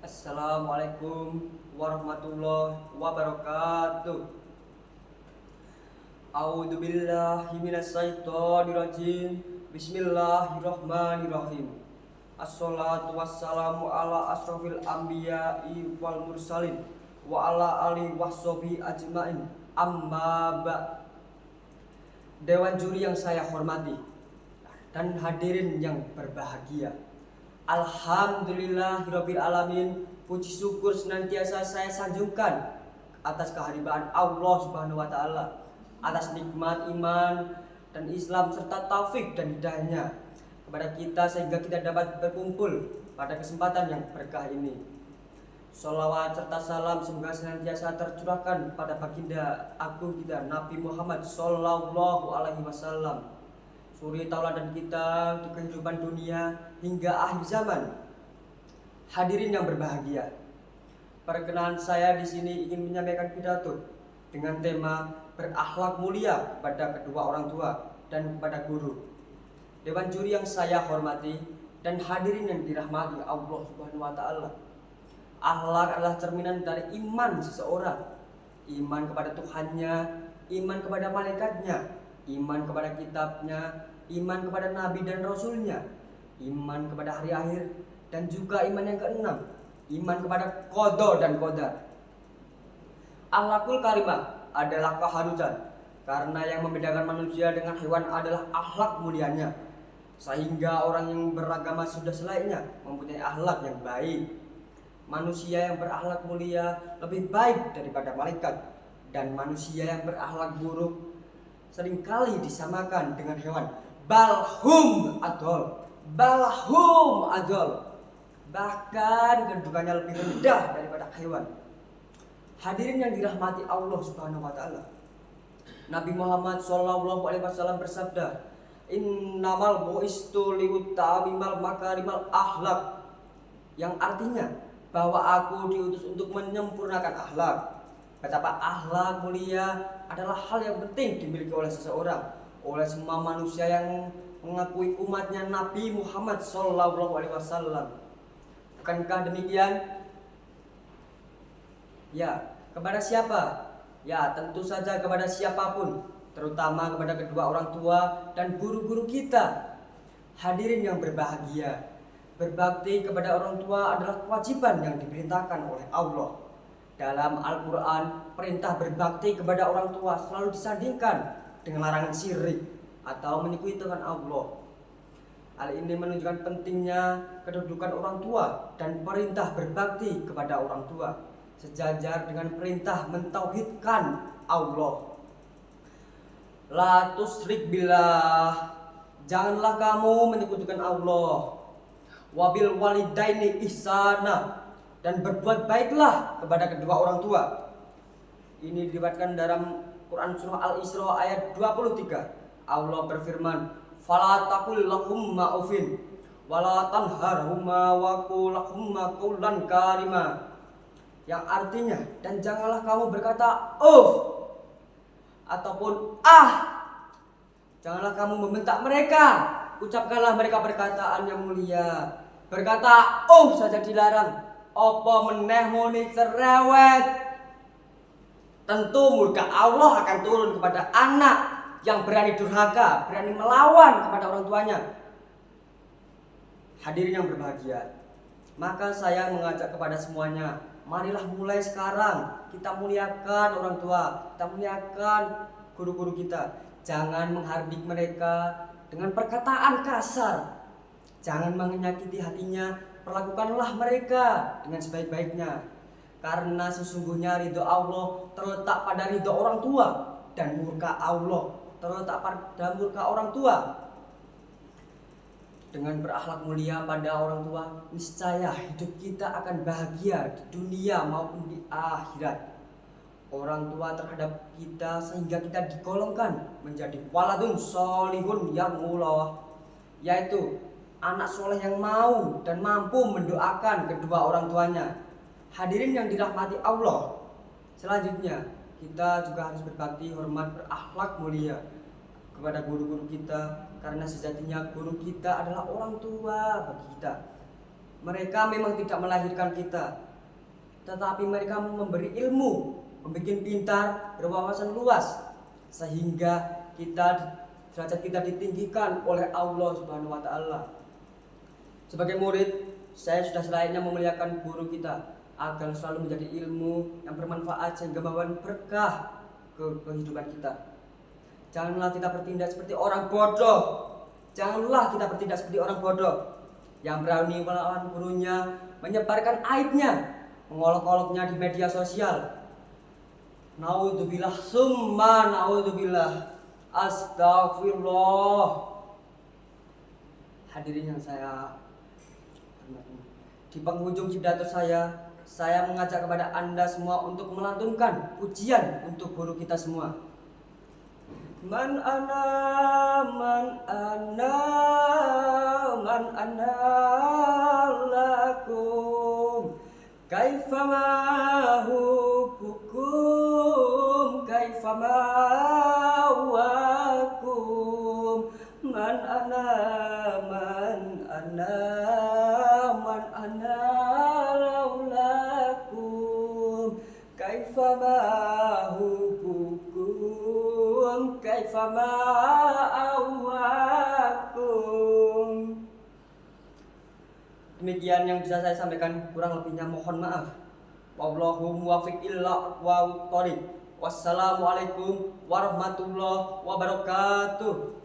Assalamualaikum warahmatullahi wabarakatuh. A'udzu billahi minasyaitonir rajim. Bismillahirrahmanirrahim. Assalatu wassalamu ala asrofil anbiya'i wal mursalin wa ala alihi washabihi ajmain. Amma ba'. Dewan juri yang saya hormati dan hadirin yang berbahagia. Alhamdulillahirabbil alamin. Puji syukur senantiasa saya sanjungkan atas kehadiran Allah Subhanahu wa taala, atas nikmat iman dan Islam serta taufik dan hidayahnya kepada kita sehingga kita dapat berkumpul pada kesempatan yang berkah ini. Sholawat serta salam semoga senantiasa tercurahkan pada baginda agung kita Nabi Muhammad Sallallahu Alaihi Wasallam, suri tauladan kita di kehidupan dunia hingga akhir zaman. Hadirin yang berbahagia, perkenalan saya di sini ingin menyampaikan pidato dengan tema berakhlak mulia kepada kedua orang tua dan kepada guru. Dewan juri yang saya hormati dan hadirin yang dirahmati Allah Subhanahu wa taala. Akhlak adalah cerminan dari iman seseorang. Iman kepada Tuhannya, iman kepada malaikatnya, iman kepada kitabnya, iman kepada nabi dan rasulnya, iman kepada hari akhir, dan juga iman yang keenam, iman kepada qada dan qadar. Akhlakul karimah adalah keharusan, karena yang membedakan manusia dengan hewan adalah akhlak mulianya. Sehingga orang yang beragama sudah selayaknya mempunyai akhlak yang baik. Manusia yang berakhlak mulia lebih baik daripada malaikat, dan manusia yang berakhlak buruk seringkali disamakan dengan hewan. Balhum adol, bahkan kedudukannya lebih rendah daripada hewan. Hadirin yang dirahmati Allah Subhanahu wa taala. Nabi Muhammad sallallahu alaihi wasallam bersabda, "Innamal bu'istu liutamimal makarimal akhlak," yang artinya bahwa aku diutus untuk menyempurnakan akhlak. Betapa akhlak mulia adalah hal yang penting dimiliki oleh seseorang, oleh semua manusia yang mengakui umatnya Nabi Muhammad sallallahu alaihi wasallam. Bukankah demikian? Ya, kepada siapa? Ya, tentu saja kepada siapapun, terutama kepada kedua orang tua dan guru-guru kita. Hadirin yang berbahagia, berbakti kepada orang tua adalah kewajiban yang diperintahkan oleh Allah. Dalam Al-Quran, perintah berbakti kepada orang tua selalu disandingkan dengan larangan syirik atau menyekutukan Tuhan Allah. Hal ini menunjukkan pentingnya kedudukan orang tua dan perintah berbakti kepada orang tua sejajar dengan perintah mentauhidkan Allah. La tusyrik billah, janganlah kamu menyekutukan Allah. Wabil walidaini ihsana, dan berbuat baiklah kepada kedua orang tua. Ini diriwayatkan dalam Quran surah Al-Isra ayat 23. Allah berfirman, "Fala taqul lahumma ufin wala tanharhuma wa qul lahumma qawlan karima," yang artinya, dan janganlah kamu berkata ataupun janganlah kamu membentak mereka, ucapkanlah mereka perkataan yang mulia. Berkata saja dilarang, apa meneh muni cerewet. Tentu murka Allah akan turun kepada anak yang berani durhaka, berani melawan kepada orang tuanya. Hadirin yang berbahagia, maka saya mengajak kepada semuanya, marilah mulai sekarang kita muliakan orang tua, kita muliakan guru-guru kita. Jangan menghardik mereka dengan perkataan kasar. Jangan menyakiti hatinya, perlakukanlah mereka dengan sebaik-baiknya. Karena sesungguhnya ridho Allah terletak pada ridho orang tua, dan murka Allah terletak pada murka orang tua. Dengan berakhlak mulia pada orang tua, niscaya hidup kita akan bahagia di dunia maupun di akhirat. Orang tua terhadap kita sehingga kita digolongkan menjadi waladun sholihun yang mulah, yaitu anak soleh yang mau dan mampu mendoakan kedua orang tuanya. Hadirin yang dirahmati Allah, selanjutnya kita juga harus berbakti, hormat, berakhlak mulia kepada guru-guru kita, karena sejatinya guru kita adalah orang tua bagi kita. Mereka memang tidak melahirkan kita, tetapi mereka memberi ilmu, membuat pintar, berwawasan luas, sehingga derajat kita ditinggikan oleh Allah Subhanahu wa taala. Sebagai murid, saya sudah selayaknya memuliakan guru kita agar selalu menjadi ilmu yang bermanfaat sehingga membawa berkah ke kehidupan kita. Janganlah kita bertindak seperti orang bodoh. Janganlah kita bertindak seperti orang bodoh yang berani melawan gurunya, menyebarkan aibnya, mengolok-oloknya di media sosial. Naudzubillah summa naudzubillah. Astagfirullah. Hadirin yang saya hormati, di penghujung pidato saya mengajak kepada Anda semua untuk melantunkan pujian untuk guru kita semua. Man ana lakum kaifama hubukum kaifama wakum man ana laulakum kaifama hubukum kaifama awakum. Demikian yang bisa saya sampaikan, kurang lebihnya mohon maaf. Wallahu muwaffiq illa aqwamit thoriq. Wassalamualaikum warahmatullahi wabarakatuh.